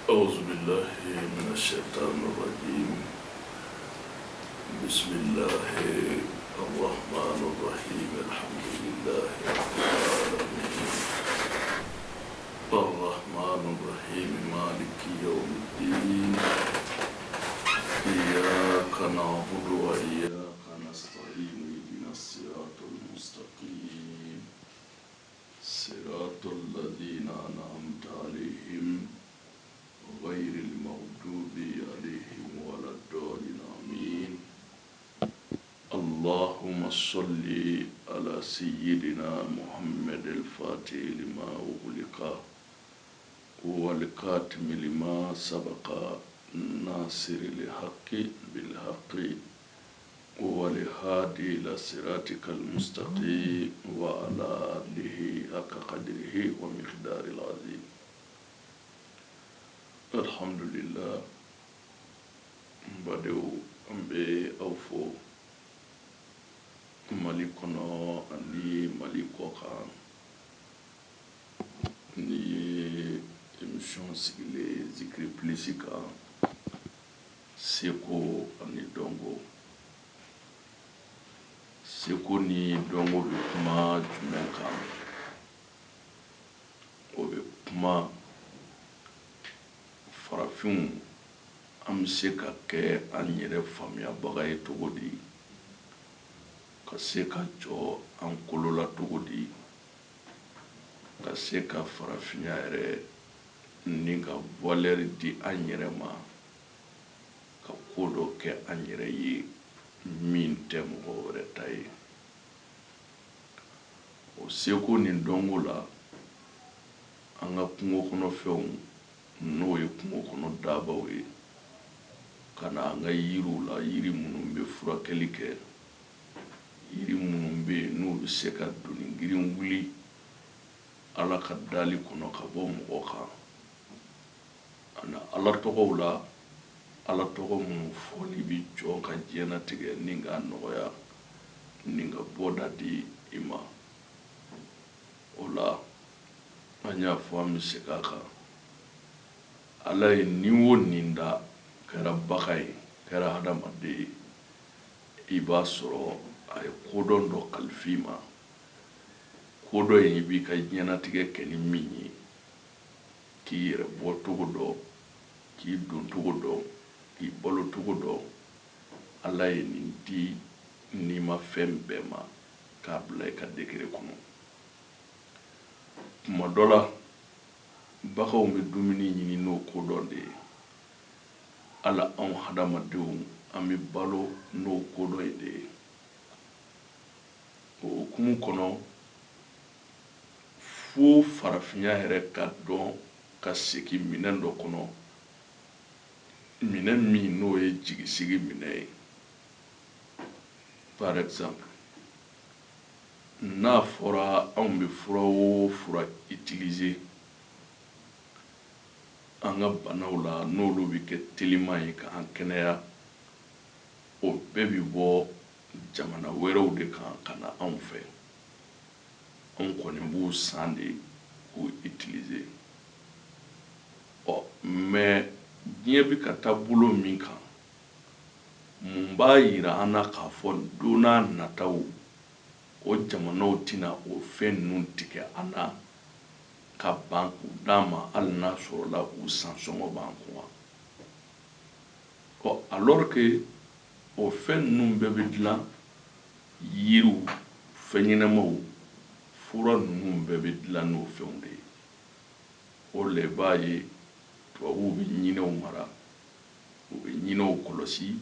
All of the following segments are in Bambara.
أعوذ بالله من الشيطان الرجيم. بسم الله الرحمن الرحيم. الحمد لله رب العالمين الرحمن الرحيم مالك يوم الدين. إياك نعبد وإياك نستعين. اهدنا الصراط المستقيم صراط الذين أنعمت عليهم غير المغضوب عليهم ولا الضالين. آمين. اللهم صل على سيدنا محمد الفاتح لما أغلق والكاتم لما سبق ناصر الحق بالحق والهادي إلى صراطك المستقيم وعلى آله حق قدره ومقدار العظيم. الحمد لله. بدو أمبي أوفو مالكنا أني مالكوكا ni émission sigilé Zikiri Plisika Seko ani Donko. Seko ni Donko be kuma jumɛn kan? O be kuma farafinw an bɛ se ka kɛ an yɛrɛ faamuyabaga ye cogo di, ka se ka jɔ an kolo la cogo di, ka se ka farafinya yɛrɛ ni ka valeur di an yɛrɛ ma, ka ko dɔ kɛ an yɛrɛ ye min tɛ mɔgɔ wɛrɛ ta ye. O Seko ni Donko la an ka kungo kɔnɔ fɛnw n'o ye kungo kɔnɔ dabaw ye, ka na an ka yiriw la, yiri minnu bɛ furakɛli kɛ, yiri minnu bɛ yen n'u bɛ se ka doni girin wuli Ala ka dali kɔnɔ ka bɔ mɔgɔ kan, ana Ala tɔgɔw la, Ala tɔgɔ minnu fɔli bɛ jɔ ka diɲɛlatigɛ ni k'a nɔgɔya ni ka bɔda di i ma. O la an y'a fɔ an bɛ segin a kan. Ala ye nin o nin da, kɛra baga ye, kɛra hadamaden ye, i b'a sɔrɔ a ye kodɔn dɔ kalifa i ma. Kodɔn in i b'i ka diɲɛlatigɛ kɛ ni min ye, k'i yɛrɛ bɔ cogo dɔn, k'i don cogo dɔn, k'i balo cogo dɔn. Ala ye nin di n'i ma fɛn bɛɛ ma k'a bila i ka degré kɔnɔ. Tuma dɔ la baganw bɛ dumuni ɲini n'o kodɔn de ye. Ala anw hadamadenw an bɛ balo n'o kodɔn in de ye. O hukumu kɔnɔ fo farafinya yɛrɛ ka dɔn ka segin minɛn dɔ kɔnɔ, minɛn min n'o ye jigisigi minɛn ye. Par exemple, n'a fɔra anw bɛ fura o fura utiliser an ka banaw la n'olu bɛ kɛ teliman ye k'an kɛnɛya, o bɛɛ bɛ bɔ jamana wɛrɛw de kan ka na anw fɛ. Anw kɔni b'u san de k'u utiliser. Mais diɲɛ bɛ ka taa bolo min kan, mun b'a yira an na k'a fɔ don n'a nataw o jamanaw tɛna o fɛn ninnu tigɛ an na ka ban k'u d'an ma, hali n'a sɔrɔla u san sɔngɔ b'an kun. Alors que o fɛn ninnu bɛɛ bɛ dilan, yiriw, fɛn ɲɛnamaw, fura ninnu bɛɛ bɛ dilan n'o fɛnw de ye. O la i b'a ye tubabuw bɛ ɲinɛw mara, u bɛ ɲinɛw kɔlɔsi.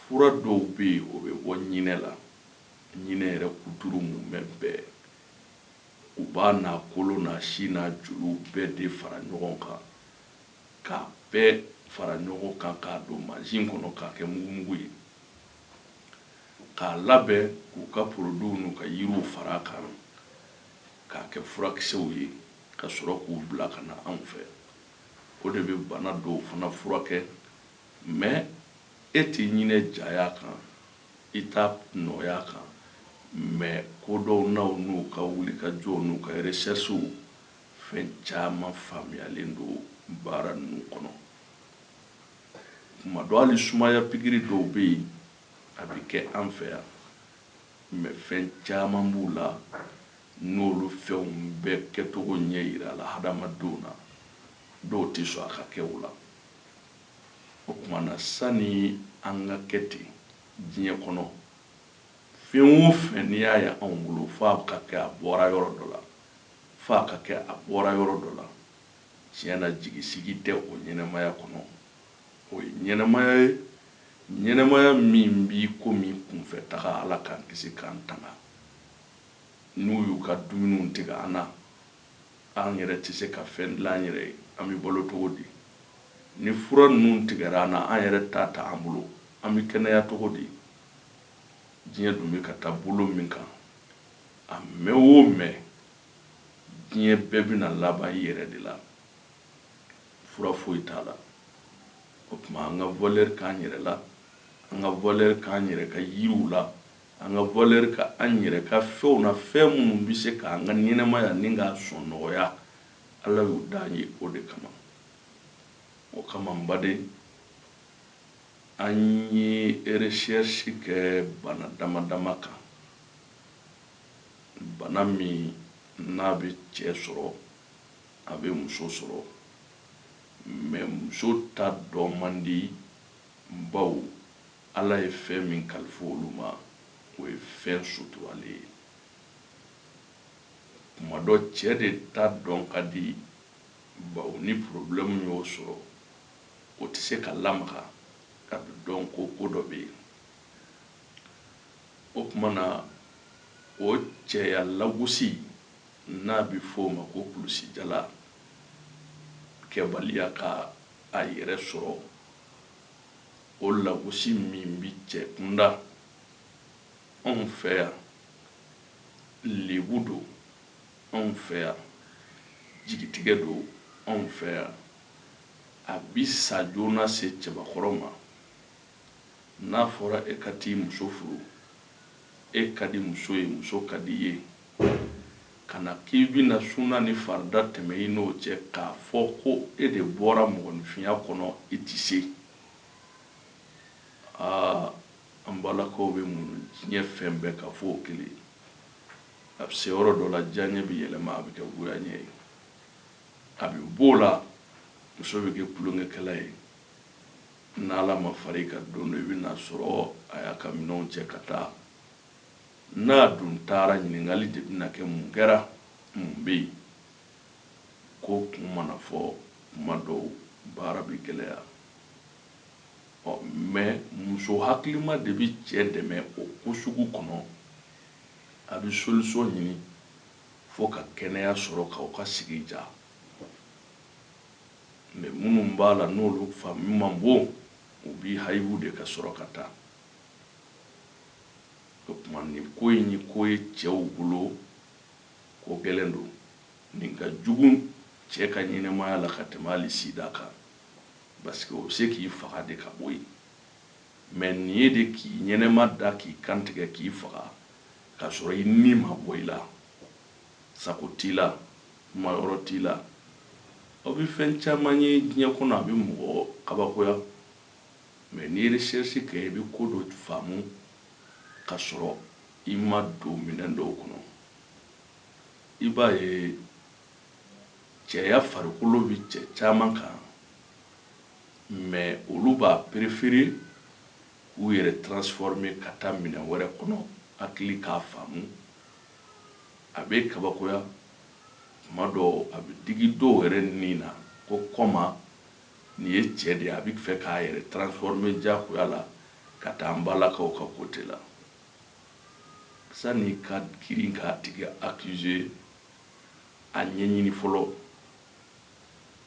Fura dɔw bɛ yen o bɛ bɔ ɲinɛ la, ɲinɛ yɛrɛ kuturu mun bɛ bɛɛ, u b'a n'a kolo n'a si n'a joliw bɛɛ de fara ɲɔgɔn kan, k'a bɛɛ fara ɲɔgɔn kan k'a don mansin kɔnɔ k'a kɛ mugumugu ye, k'a labɛn k'u ka produits n'u ka yiriw fara a kan k'a kɛ furakisɛw ye, ka sɔrɔ k'u bila ka na anw fɛ. O de bɛ bana dɔw fana furakɛ, mais e t'i ɲinɛ jaya kan, i t'a nɔya kan, mais kodɔnnaw n'u ka wulikajɔw n'u ka recherches fɛn caman faamuyalen don baara ninnu kɔnɔ kuma dɔ hali sumaya pikiri dɔw bɛ yen a bɛ kɛ an fɛ yan mais fɛn caman b'u la n'olu fɛnw bɛɛ kɛcogo ɲɛ yira la hadamadenw na dɔw tɛ sɔn a ka kɛ o la o tuma na sani an ka kɛ ten diɲɛ kɔnɔ fɛn o fɛn n'i y'a ye anw bolo f'a ka kɛ a bɔra yɔrɔ dɔ la f'a ka kɛ a bɔra yɔrɔ dɔ la tiɲɛ na jigisigi tɛ o ɲɛnɛmaya kɔnɔ o ye ɲɛnɛmaya ye ɲɛnɛmaya min b'i komi kunfɛ taga ala k'an kisi k'an tanga n'u y'u ka dumuniw tigɛ an na an yɛrɛ tɛ se ka fɛn dilan an yɛrɛ ye an bɛ balo cogo di ni fura ninnu tigɛra an na an yɛrɛ t'a ta an bolo an bɛ kɛnɛya cogo di diɲɛ dun bɛ ka taa bolo min kan a mɛn o mɛn diɲɛ bɛɛ bɛna laban i yɛrɛ de la fura foyi t'a la o tuma an ka valeur k'an yɛrɛ la an ka valeur k'an yɛrɛ ka yiriw la an ka valeur k'an yɛrɛ ka fɛnw na fɛn minnu bɛ se k'an ka ɲɛnɛmaya ni k'a sɔn nɔgɔya ala y'o d'an ye o de kama o kama n baden an ye recherche kɛ bana dama dama kan bana min n'a bɛ cɛ sɔrɔ a bɛ muso sɔrɔ mais muso ta dɔn man di bawo ala ye fɛn min kalifa olu ma o ye fɛn suturalen ye kuma dɔ cɛ de ta dɔn ka di bawo ni problème y'o sɔrɔ o tɛ se ka lamaga a bɛ dɔn ko ko dɔ bɛ yen o tuma na o cɛya lagosi n'a bɛ f'o ma ko kulusijala kɛbaliya ka a yɛrɛ sɔrɔ o lagosi min bɛ cɛ kunda anw fɛ yan lebu don anw fɛ yan jigitigɛ don anw fɛ yan a bi sa joona se cɛbakɔrɔ ma n'a fɔra e ka t'i muso furu e ka di muso ye muso ka di ye ka na k'i bɛna suna ni farida tɛmɛ i n'o cɛ k'a fɔ ko e de bɔra mɔgɔninfinya kɔnɔ i tɛ se an balakaw bɛ mun diɲɛ fɛn bɛɛ ka fɔ o kelen a bɛ se yɔrɔ dɔ la diyaɲɛ bɛ yɛlɛma a bɛ kɛ goyaɲɛ ye a bɛ b'o la muso bɛ kɛ tulonkɛkɛla ye n'ala ma fara i ka don dɔ i bɛna sɔrɔ a y'a ka minɛnw cɛ ka taa n'a dun taara ɲininkali de bɛna kɛ mun kɛra mun bɛ yen ko kun mana fɔ kuma dɔw baara bɛ gɛlɛya mais muso hakilima de bɛ cɛ dɛmɛ o ko sugu kɔnɔ a bɛ solution ɲini fo ka kɛnɛya sɔrɔ k'aw ka sigi ja mais minnu b'a la n'olu faamu man bon u b'i hayibu de ka sɔrɔ ka taa o tuma nin ko in ye ko ye cɛw bolo ko gɛlɛn don nin ka jugu cɛ ka ɲɛnɛmaya la ka tɛmɛ hali sida kan parce que o bɛ se k'i faga de ka bɔ yen mais nin ye de k'i ɲɛnɛma da k'i kantigɛ k'i faga k'a sɔrɔ i ni ma bɔ i la sago t'i la kumayɔrɔ t'i la aw bɛ fɛn caman ye diɲɛ kɔnɔ a bɛ mɔgɔ kabakoya mais n'i ye recherche kɛ i bɛ ko dɔ faamu ka sɔrɔ i ma don minɛn dɔw kɔnɔ i b'a ye cɛya farikolo bɛ cɛ caman kan mais olu b'a préférer k'u yɛrɛ transformer ka taa minɛn wɛrɛ kɔnɔ hakili k'a faamu a bɛ kabakoya tuma dɔw a bɛ digi dɔw yɛrɛ nin na ko kɔma nin ye cɛ de ye a bɛ fɛ k'a yɛrɛ transformer diyagoya la ka taa an balakaw ka côté la sani ka girin k'a tigi accuser a ɲɛɲini fɔlɔ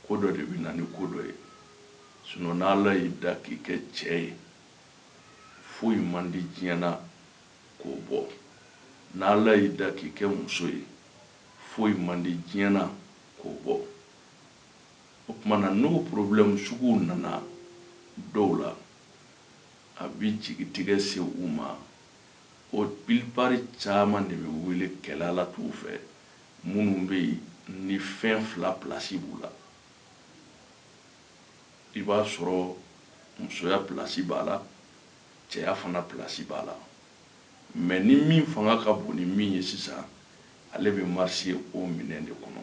ko dɔ de bɛ na ni ko dɔ ye sinon n'ala y'i da k'i kɛ cɛ ye foyi man di diɲɛ na k'o bɔ n'ala y'i da k'i kɛ muso ye foyi man di diɲɛ na k'o bɔ o tuma na n'o problème suguw nana dɔw la a bɛ jigitigɛ se u ma o pilipari caman de bɛ wele kɛlɛ la t'u fɛ minnu bɛ yen ni fɛn fila place b'u la i b'a sɔrɔ musoya place b'a la cɛya fana place b'a la mais ni min fanga ka bon ni min ye sisan ale bɛ marcher o minɛn de kɔnɔ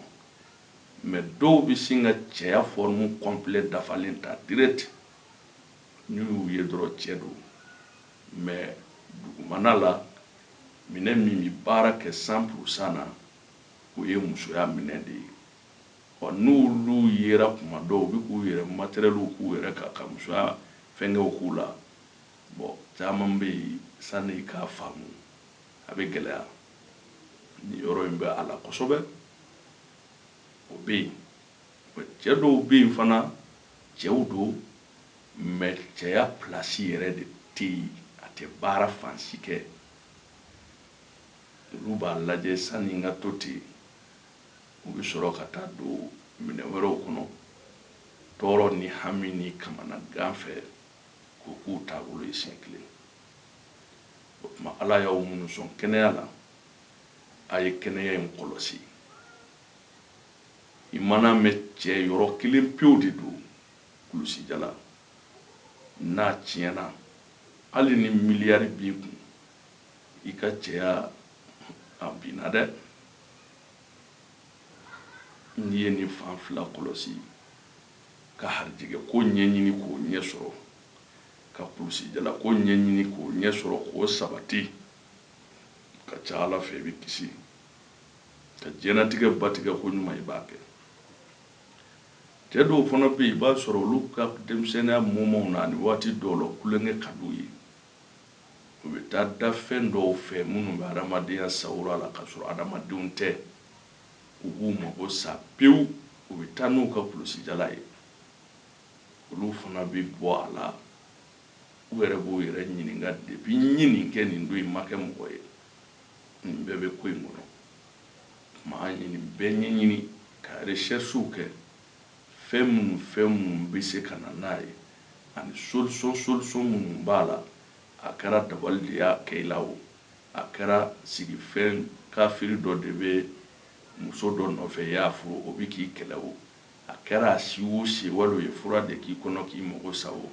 mais dɔw bɛ sin ka cɛya forme complet dafalen ta direct n'u y'u ye dɔrɔn cɛ don mais dugumana la minɛn min bɛ baara kɛ 100% na o ye musoya minɛn de ye ɔ n'olu yera kuma dɔw u bɛ k'u yɛrɛ matériel k'u yɛrɛ ka musoya fɛnkɛw k'u la bon caman bɛ yen sanni i k'a faamu a bɛ gɛlɛya ni yɔrɔ in bɛ a la kosɛbɛ o bɛ yen cɛ dɔw bɛ yen fana cɛw don mais cɛya place yɛrɛ de tɛ yen a tɛ baara fan si kɛ olu b'a lajɛ sanni n ka to ten u bɛ sɔrɔ ka taa don minɛn wɛrɛw kɔnɔ tɔɔrɔ ni hami ni kamanagan fɛ k'o k'u taabolo ye siɲɛ kelen o tuma ala y'aw minnu sɔn kɛnɛya la a ye kɛnɛya in kɔlɔsi i mana mɛn cɛ yɔrɔ kelen pewu de don kulusijala n'a tiɲɛna hali ni miliyari b'i kun i ka cɛya a binna dɛ n'i ye nin fan fila kɔlɔsi ka harijɛgɛ ko ɲɛɲini k'o ɲɛ sɔrɔ ka kulusijala ko ɲɛɲini k'o ɲɛ sɔrɔ k'o sabati ka ca ala fɛ i bɛ kisi ka diɲɛlatigɛ batigɛ ko ɲuman i b'a kɛ cɛ dɔw fana bɛ yen i b'a sɔrɔ olu ka denmisɛnniya mɔmɔw na ni waati dɔw la kulonkɛ ka d'u ye u bɛ taa da fɛn dɔw fɛ minnu bɛ adamadenya sawura la ka sɔrɔ adamadenw tɛ u b'u mago sa pewu u bɛ taa n'u ka kulusijala ye olu fana bɛ bɔ a la u yɛrɛ b'u yɛrɛ ɲininka depuis n ye nin kɛ nin don in ma kɛ mɔgɔ ye nin bɛɛ bɛ ko in kɔnɔ tuma an ye nin bɛɛ ɲɛɲini ka recherches kɛ fɛn minnu bɛ se ka na n'a ye ani solution minnu b'a la a kɛra dabali de y'a kɛ i la o a kɛra sigifɛn kafiri dɔ de bɛ muso dɔ nɔfɛ i y'a furu o bɛ k'i kɛlɛ o a kɛra a si o si wali o ye fura de k'i kɔnɔ k'i mago sa o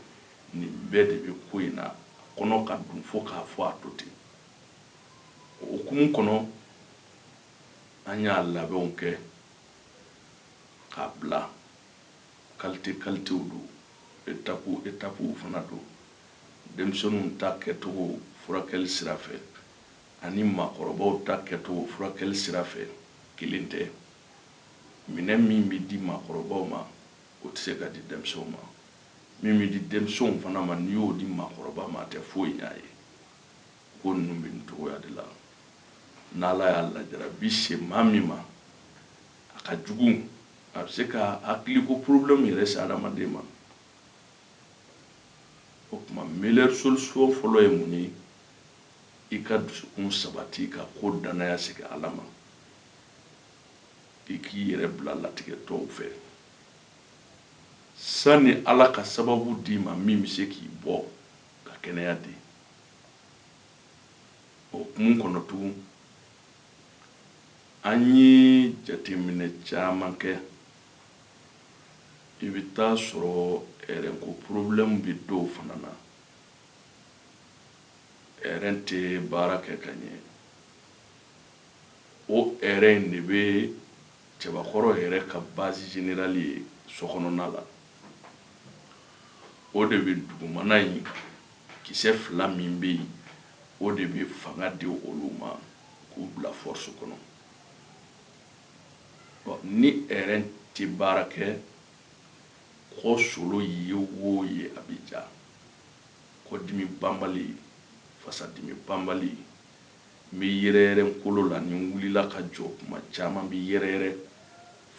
nin bɛɛ de bɛ ko in na a kɔnɔ ka dun fo k'a fɔ a to ten o hukumu kɔnɔ an y'a labɛnw kɛ k'a bila qualité don étape fana don denmisɛnninw ta kɛcogo furakɛli sira fɛ ani maakɔrɔbaw ta kɛcogo furakɛli sira fɛ kelen tɛ minɛn min bɛ di maakɔrɔbaw ma o tɛ se ka di denmisɛnw ma min bɛ di denmisɛnw fana ma n'i y'o di maakɔrɔba ma a tɛ foyi ɲɛ a ye ko ninnu bɛ nin cogoya de la n'ala y'a lajarabi se maa min ma a ka jugu a bɛ se ka hakiliko problème yɛrɛ se adamaden ma o tuma meilleure solution fɔlɔ ye mun ye i ka dusukun sabati ka ko danaya sigi ala ma i k'i yɛrɛ bila latigɛ tɔw fɛ sani ala ka sababu d'i ma min bɛ se k'i bɔ ka kɛnɛya di o hukumu kɔnɔ tugun an ye jateminɛ caman kɛ i bɛ taa sɔrɔ ko problème bɛ dɔw fana na tɛ baara kɛ ka ɲɛ o in de bɛ cɛbakɔrɔ yɛrɛ ka base générale ye sokɔnɔna la o de bɛ dugumana in kisɛ fila min bɛ yen o de bɛ fanga di olu ma k'u bila force kɔnɔ ni tɛ baara kɛ ko solo ye wo ye a bɛ ja ko dimi banbali fasa dimi banbali n bɛ yɛrɛyɛrɛ n kolo la ni n wulila ka jɔ kuma caman bɛ yɛrɛyɛrɛ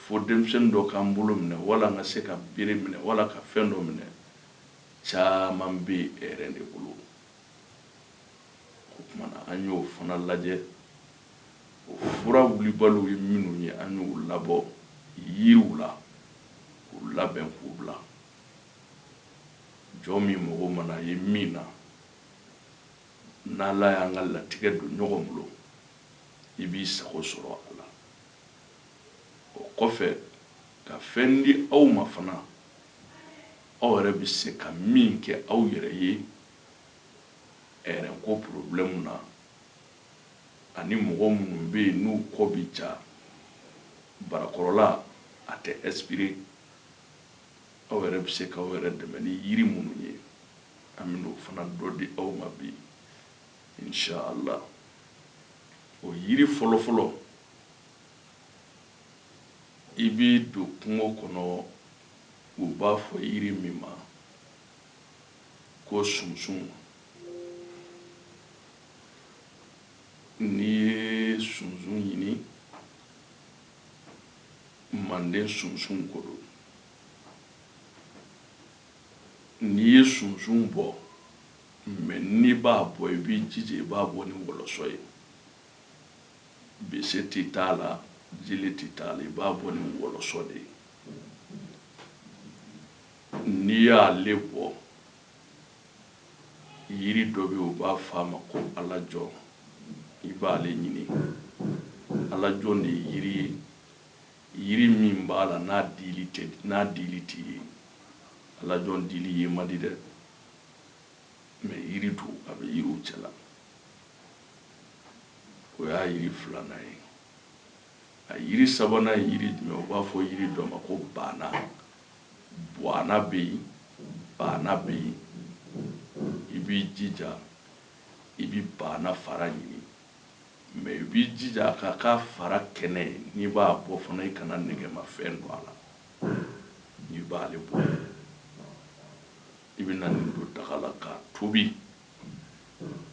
fo denmisɛnnin dɔ k'an bolo minɛ wala n ka se ka bere minɛ wala ka fɛn dɔ minɛ caman bɛ de bolo o tuma na an y'o fana lajɛ o fura wulibaliw ye minnu ye an y'u labɔ yiriw la k'u labɛn k'u bila jɔn min mago mana ye min na n'ala y'an ka latigɛ don ɲɔgɔn bolo i b'i sago sɔrɔ a la o kɔfɛ ka fɛn di aw ma fana aw yɛrɛ bɛ se ka min kɛ aw yɛrɛ ye ko problème na ani mɔgɔ minnu bɛ yen n'u kɔ bi ja barakɔrɔla a tɛ expiré aw yɛrɛ bɛ se ka aw yɛrɛ dɛmɛ ni yiri minnu ye an bɛ n'o fana dɔ di aw ma bi inshallah. O yiri fɔlɔfɔlɔ i bɛ don kungo kɔnɔ u b'a fɔ yiri min ma ko sunsun. N'i ye sunsun ɲini manden sunsun ko don. N'i ye sunsun bɔ mais n'i b'a bɔ i b'i jija i b'a bɔ ni wɔlɔsɔ ye. Bese tɛ t'a la jele tɛ t'a la i b'a bɔ ni wɔlɔsɔ de ye. N'i y'ale bɔ yiri dɔ bɛ yen u b'a fɔ a ma ko alajɔ i b'ale ɲini. Alajɔ de ye yiri ye yiri min b'a la n'a dili t'i ye. Alajɔ dili ye man di dɛ mais yiri don a bɛ yiriw cɛla. O y'a yiri filanan ye. A yiri sabanan ye yiri jumɛn u b'a fɔ yiri dɔ ma ko bana. Bana bɛ yen bana bɛ yen i b'i jija i bɛ bana fara ɲini mais i b'i jija k'a ka fara kɛnɛ ye. N'i b'a bɔ fana i kana nɛgɛmafɛn don a la. N'i b'ale bɔ i bɛ na nin don daga la k'a tobi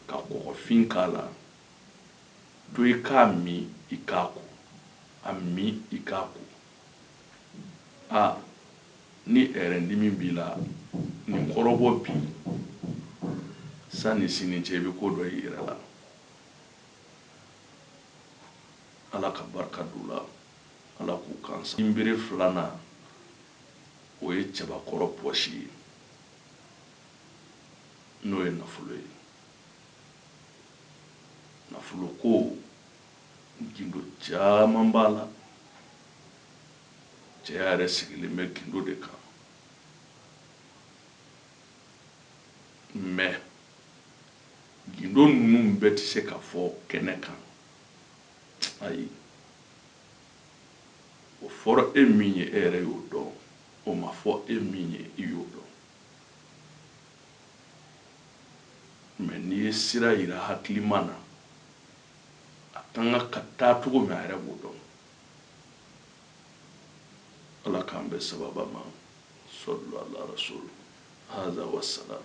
ka kɔgɔfin k'a la to i k'a min i k'a ko a min i k'a ko. Ni dimi b'i la nin kɔrɔbɔ bi sanni sini cɛ i bɛ ko dɔ y'i yɛrɛ la. Ala ka barika don la Ala k'u kansa. Nbere filanan o ye cɛbakɔrɔ pɔsi ye n'o ye nafolo ye. Nafolo ko gindo caman b'a la cɛya yɛrɛ sigilen bɛ gindo de kan mais gindo ninnu bɛɛ tɛ se ka fɔ kɛnɛ kan. Ayi o fɔra e min ye e yɛrɛ y'o dɔn o ma fɔ e min ye i y'o dɔn mais n'i ye sira yira hakilima na a kan ka taa cogo min a yɛrɛ b'o dɔn. Ala k'an bɛ sababa ma. Sallu ala rasul. Haza wa salam.